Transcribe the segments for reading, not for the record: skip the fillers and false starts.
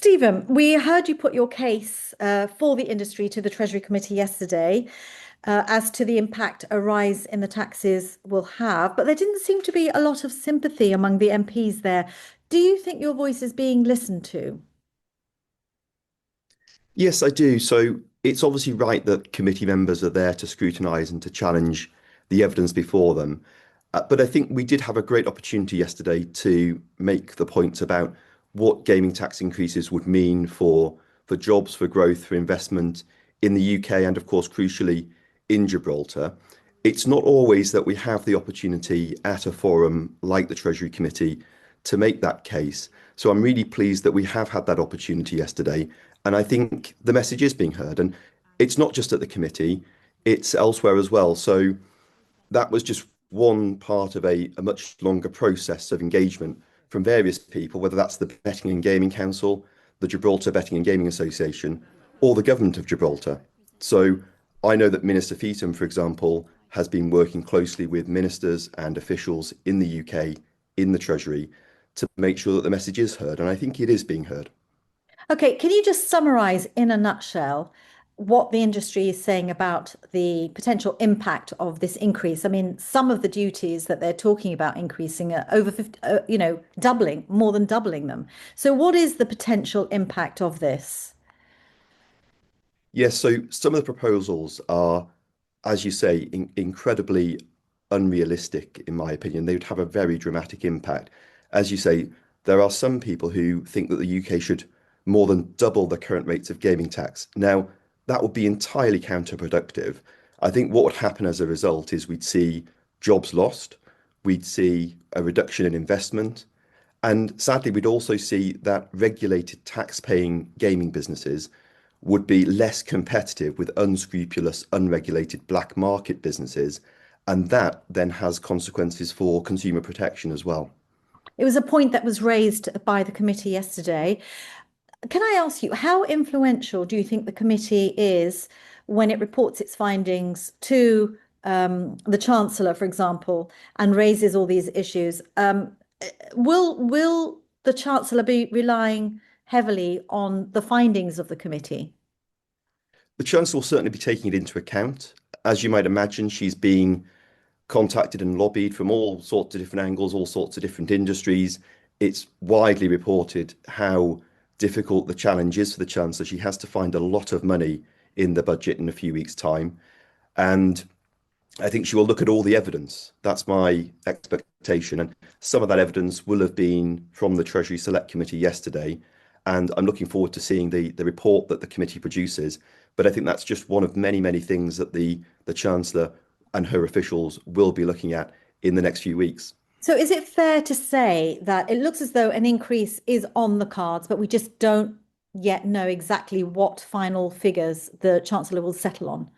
Stephen, we heard you put your case for the industry to the Treasury Committee yesterday as to the impact a rise in the taxes will have, but there didn't seem to be a lot of sympathy among the MPs there. Do you think your voice is being listened to? Yes, I do. So it's obviously right that committee members are there to scrutinise and to challenge the evidence before them. But I think we did have a great opportunity yesterday to make the point about what gaming tax increases would mean for jobs, for growth, for investment in the UK, and of course, crucially, in Gibraltar. It's not always that we have the opportunity at a forum like the Treasury Committee to make that case. So I'm really pleased that we have had that opportunity yesterday. And I think the message is being heard. And it's not just at the committee, it's elsewhere as well. So that was just one part of a much longer process of engagement from various people, whether that's the Betting and Gaming Council, the Gibraltar Betting and Gaming Association, or the government of Gibraltar. So I know that Minister Feetham, for example, has been working closely with ministers and officials in the UK, in the Treasury, to make sure that the message is heard. And I think it is being heard. Okay, can you just summarize in a nutshell what the industry is saying about the potential impact of this increase? I mean, some of the duties that they're talking about increasing are over 50, doubling, more than doubling them. So what is the potential impact of this? Yes, so some of the proposals are, as you say, incredibly unrealistic, in my opinion. They would have a very dramatic impact. As you say, there are some people who think that the UK should more than double the current rates of gaming tax. Now, that would be entirely counterproductive. I think what would happen as a result is we'd see jobs lost, we'd see a reduction in investment, and sadly, we'd also see that regulated tax-paying gaming businesses would be less competitive with unscrupulous, unregulated black market businesses. And that then has consequences for consumer protection as well. It was a point that was raised by the committee yesterday. Can I ask you, how influential do you think the committee is when it reports its findings to the Chancellor, for example, and raises all these issues? Will the Chancellor be relying heavily on the findings of the committee? The Chancellor will certainly be taking it into account. As you might imagine, she's being contacted and lobbied from all sorts of different angles, all sorts of different industries. It's widely reported how difficult the challenge is for the Chancellor. She has to find a lot of money in the budget in a few weeks' time. And I think she will look at all the evidence. That's my expectation. And some of that evidence will have been from the Treasury Select Committee yesterday. And I'm looking forward to seeing the report that the committee produces. But I think that's just one of many, many things that the Chancellor and her officials will be looking at in the next few weeks. So is it fair to say that it looks as though an increase is on the cards, but we just don't yet know exactly what final figures the Chancellor will settle on?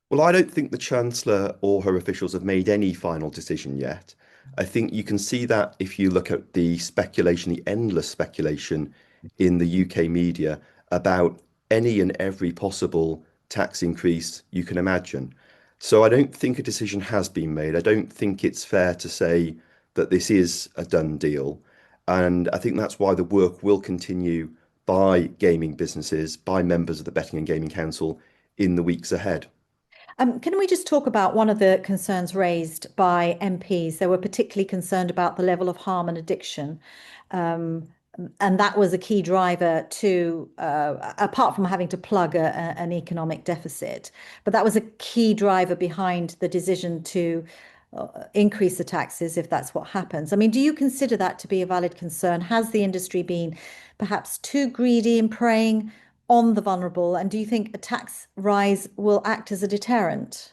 Well, I don't think the Chancellor or her officials have made any final decision yet. I think you can see that if you look at the speculation, the endless speculation in the UK media about any and every possible tax increase you can imagine. So I don't think a decision has been made. I don't think it's fair to say that this is a done deal. And I think that's why the work will continue by gaming businesses, by members of the Betting and Gaming Council in the weeks ahead. Can we just talk about one of the concerns raised by MPs? They were particularly concerned about the level of harm and addiction. Um, and that was a key driver to, apart from having to plug an economic deficit, but that was a key driver behind the decision to increase the taxes if that's what happens. I mean, do you consider that to be a valid concern? Has the industry been perhaps too greedy in preying on the vulnerable? And do you think a tax rise will act as a deterrent?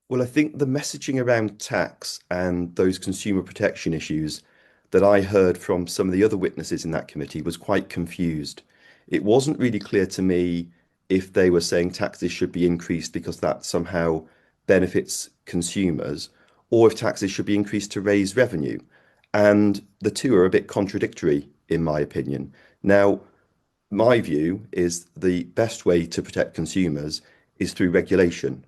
Well, I think the messaging around tax and those consumer protection issues that I heard from some of the other witnesses in that committee was quite confused. It wasn't really clear to me if they were saying taxes should be increased because that somehow benefits consumers, or if taxes should be increased to raise revenue. And the two are a bit contradictory, in my opinion. Now, my view is the best way to protect consumers is through regulation,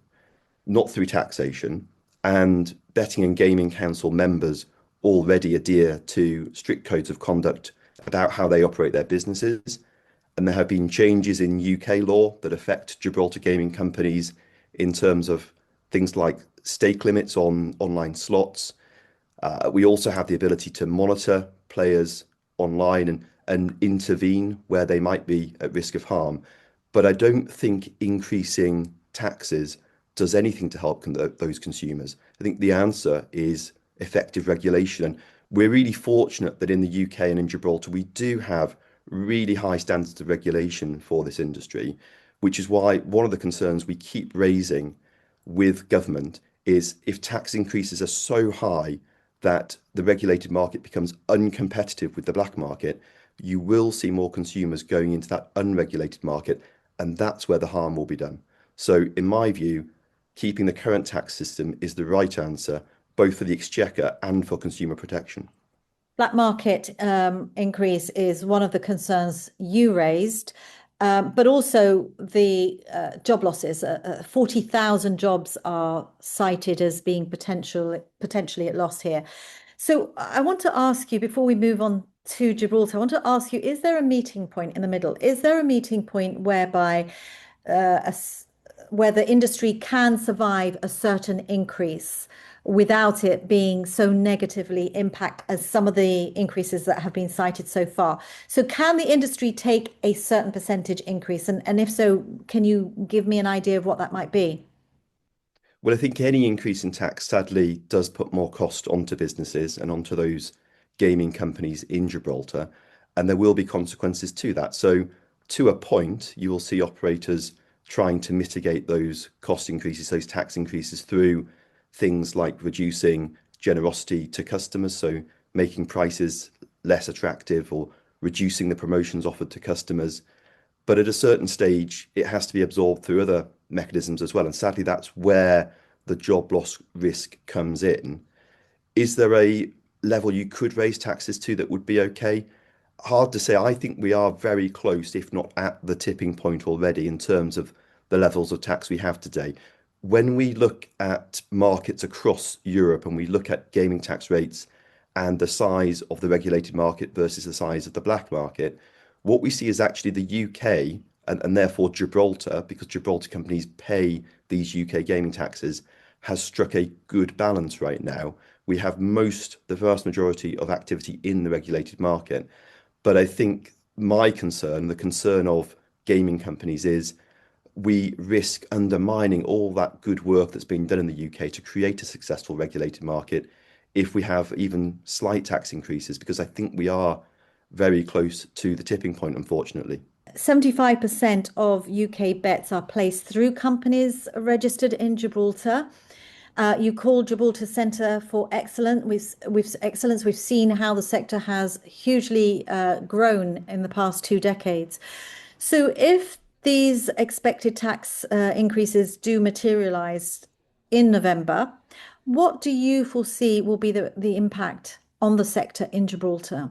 not through taxation. And Betting and Gaming Council members already adhere to strict codes of conduct about how they operate their businesses. And there have been changes in UK law that affect Gibraltar gaming companies in terms of things like stake limits on online slots. We also have the ability to monitor players online and intervene where they might be at risk of harm. But I don't think increasing taxes does anything to help those consumers. I think the answer is effective regulation. And we're really fortunate that in the UK and in Gibraltar, we do have really high standards of regulation for this industry, which is why one of the concerns we keep raising with government is if tax increases are so high that the regulated market becomes uncompetitive with the black market, you will see more consumers going into that unregulated market, and that's where the harm will be done. So, in my view, keeping the current tax system is the right answer, both for the exchequer and for consumer protection. Black market increase is one of the concerns you raised, but also the job losses. 40,000 jobs are cited as being potentially at loss here. So I want to ask you, before we move on to Gibraltar, I want to ask you, is there a meeting point in the middle? Is there a meeting point whereby uh, where the industry can survive a certain increase without it being so negatively impact as some of the increases that have been cited so far? So can the industry take a certain percentage increase? And if so, can you give me an idea of what that might be? Well, I think any increase in tax sadly does put more cost onto businesses and onto those gaming companies in Gibraltar, and there will be consequences to that. So, to a point, you will see operators trying to mitigate those cost increases, those tax increases through things like reducing generosity to customers, so making prices less attractive or reducing the promotions offered to customers. But at a certain stage, it has to be absorbed through other mechanisms as well. And sadly, that's where the job loss risk comes in. Is there a level you could raise taxes to that would be okay? Hard to say. I think we are very close, if not at the tipping point already, in terms of the levels of tax we have today. When we look at markets across Europe and we look at gaming tax rates and the size of the regulated market versus the size of the black market, what we see is actually the UK and therefore Gibraltar, because Gibraltar companies pay these UK gaming taxes, has struck a good balance right now. We have the vast majority of activity in the regulated market. But I think my concern, the concern of gaming companies, is we risk undermining all that good work that's been done in the UK to create a successful regulated market if we have even slight tax increases, because I think we are very close to the tipping point, unfortunately. 75% of UK bets are placed through companies registered in Gibraltar. You call Gibraltar Centre for Excellence. We've seen how the sector has hugely grown in the past 2 decades. So if these expected tax increases do materialise in November, what do you foresee will be the impact on the sector in Gibraltar?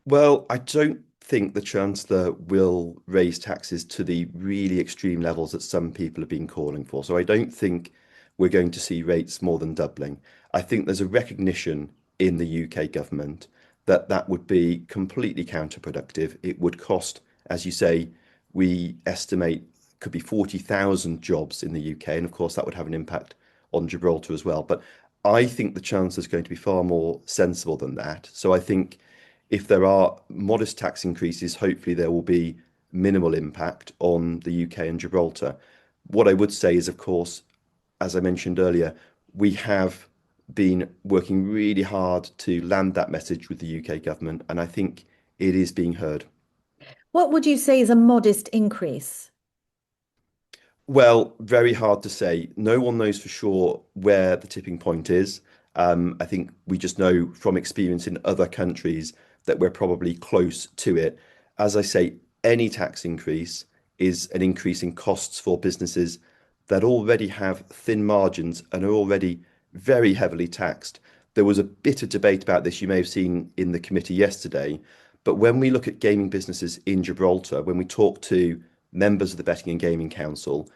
Well, I don't think the Chancellor will raise taxes to the really extreme levels that some people have been calling for. So I don't think we're going to see rates more than doubling. I think there's a recognition in the UK government that that would be completely counterproductive. It would cost, as you say, we estimate could be 40,000 jobs in the UK. And of course, that would have an impact on Gibraltar as well. But I think the Chancellor is going to be far more sensible than that. So I think if there are modest tax increases, hopefully there will be minimal impact on the UK and Gibraltar. What I would say is, of course, as I mentioned earlier, we have been working really hard to land that message with the UK government, and I think it is being heard. What would you say is a modest increase? Well, very hard to say. No one knows for sure where the tipping point is. I think we just know from experience in other countries that we're probably close to it. As I say, any tax increase is an increase in costs for businesses that already have thin margins and are already very heavily taxed. There was a bit of debate about this, you may have seen in the committee yesterday. But when we look at gaming businesses in Gibraltar, when we talk to members of the Betting and Gaming Council,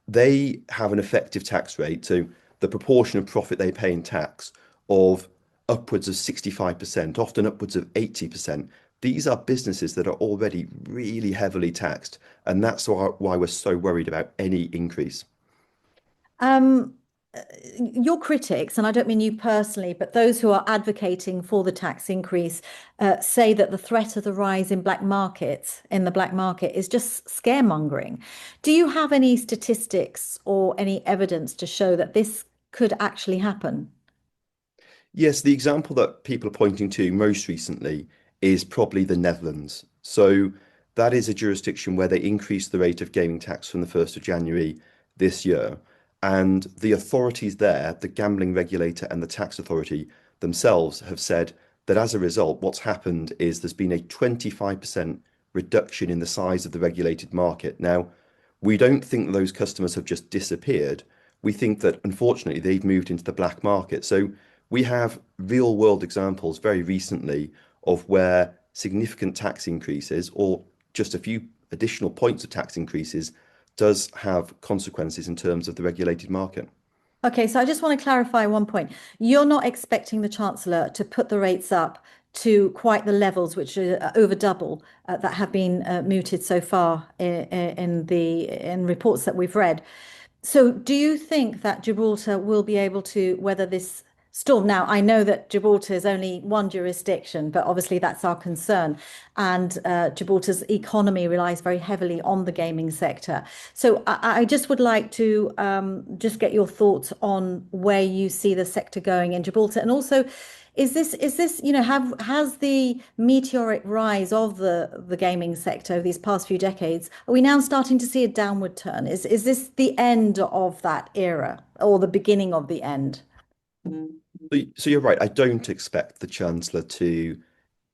they have an effective tax rate, so the proportion of profit they pay in tax of upwards of 65%, often upwards of 80%. These are businesses that are already really heavily taxed, and that's why we're so worried about any increase. Um, your critics, and I don't mean you personally, but those who are advocating for the tax increase, say that the threat of the rise in the black market, is just scaremongering. Do you have any statistics or any evidence to show that this could actually happen? Yes, the example that people are pointing to most recently is probably the Netherlands. So that is a jurisdiction where they increased the rate of gaming tax from the 1st of January this year. And the authorities there, the gambling regulator and the tax authority themselves, have said that as a result, what's happened is there's been a 25% reduction in the size of the regulated market. Now, we don't think that those customers have just disappeared. We think that unfortunately they've moved into the black market. So we have real world examples very recently of where significant tax increases or just a few additional points of tax increases does have consequences in terms of the regulated market. Okay, so I just want to clarify one point. You're not expecting the Chancellor to put the rates up to quite the levels which are over double that have been mooted so far in reports that we've read. So, do you think that Gibraltar will be able to weather this storm? Now, I know that Gibraltar is only one jurisdiction, but obviously that's our concern. And Gibraltar's economy relies very heavily on the gaming sector. So, I just would like to just get your thoughts on where you see the sector going in Gibraltar, and also. Is this, has the meteoric rise of the gaming sector over these past few decades, are we now starting to see a downward turn? Is this the end of that era or the beginning of the end? So you're right. I don't expect the Chancellor to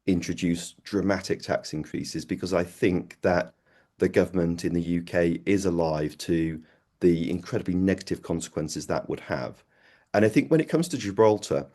introduce dramatic tax increases because I think that the government in the UK is alive to the incredibly negative consequences that would have. And I think when it comes to Gibraltar,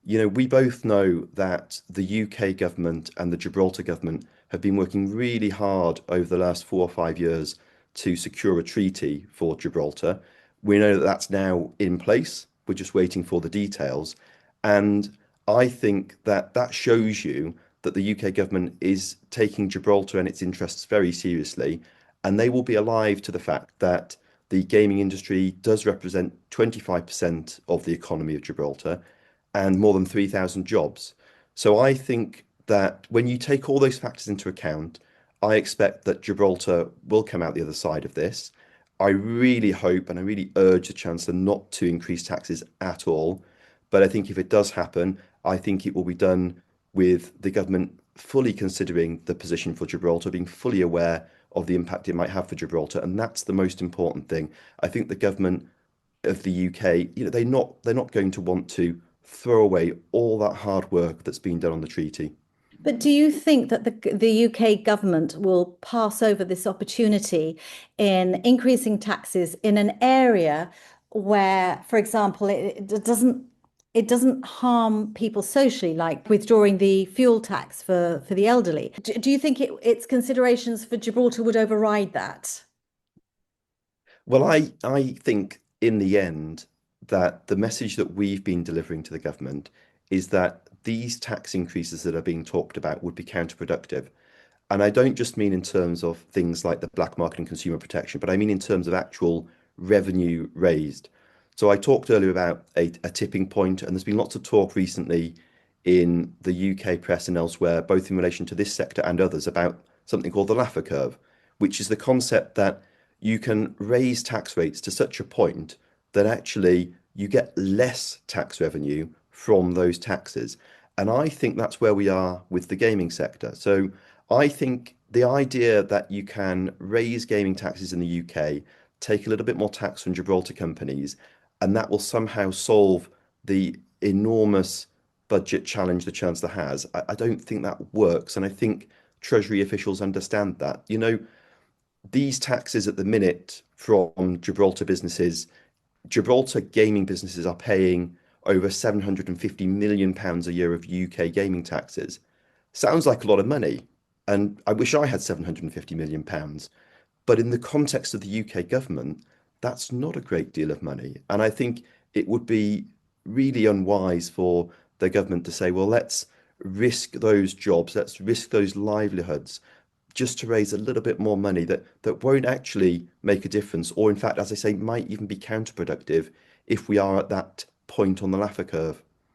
we both know that the UK government and the Gibraltar government have been working really hard over the last 4 or 5 years to secure a treaty for Gibraltar. We know that that's now in place. We're just waiting for the details. And I think that that shows you that the UK government is taking Gibraltar and its interests very seriously, and they will be alive to the fact that the gaming industry does represent 25% of the economy of Gibraltar and more than 3,000 jobs. So I think that when you take all those factors into account, I expect that Gibraltar will come out the other side of this. I really hope and I really urge the Chancellor not to increase taxes at all. But I think if it does happen, I think it will be done with the government fully considering the position for Gibraltar, being fully aware of the impact it might have for Gibraltar. And that's the most important thing. I think the government of the UK, they're not going to want to throw away all that hard work that's been done on the treaty. But do you think that the UK government will pass over this opportunity in increasing taxes in an area where, for example, it doesn't harm people socially, like withdrawing the fuel tax for the elderly? Do you think its considerations for Gibraltar would override that? Well, I think in the end that the message that we've been delivering to the government is that these tax increases that are being talked about would be counterproductive. And I don't just mean in terms of things like the black market and consumer protection, but I mean in terms of actual revenue raised. So I talked earlier about a tipping point, and there's been lots of talk recently in the UK press and elsewhere, both in relation to this sector and others, about something called the Laffer curve, which is the concept that you can raise tax rates to such a point that actually you get less tax revenue from those taxes. And I think that's where we are with the gaming sector. So I think the idea that you can raise gaming taxes in the UK, take a little bit more tax from Gibraltar companies, and that will somehow solve the enormous budget challenge the Chancellor has, I don't think that works. And I think Treasury officials understand that. These taxes at the minute from Gibraltar businesses, Gibraltar gaming businesses are paying over £750 million a year of UK gaming taxes. Sounds like a lot of money, and I wish I had £750 million. But in the context of the UK government, that's not a great deal of money. And I think it would be really unwise for the government to say, well, let's risk those jobs, let's risk those livelihoods just to raise a little bit more money that won't actually make a difference, or in fact, as I say, might even be counterproductive if we are at that point on the Laffer curve.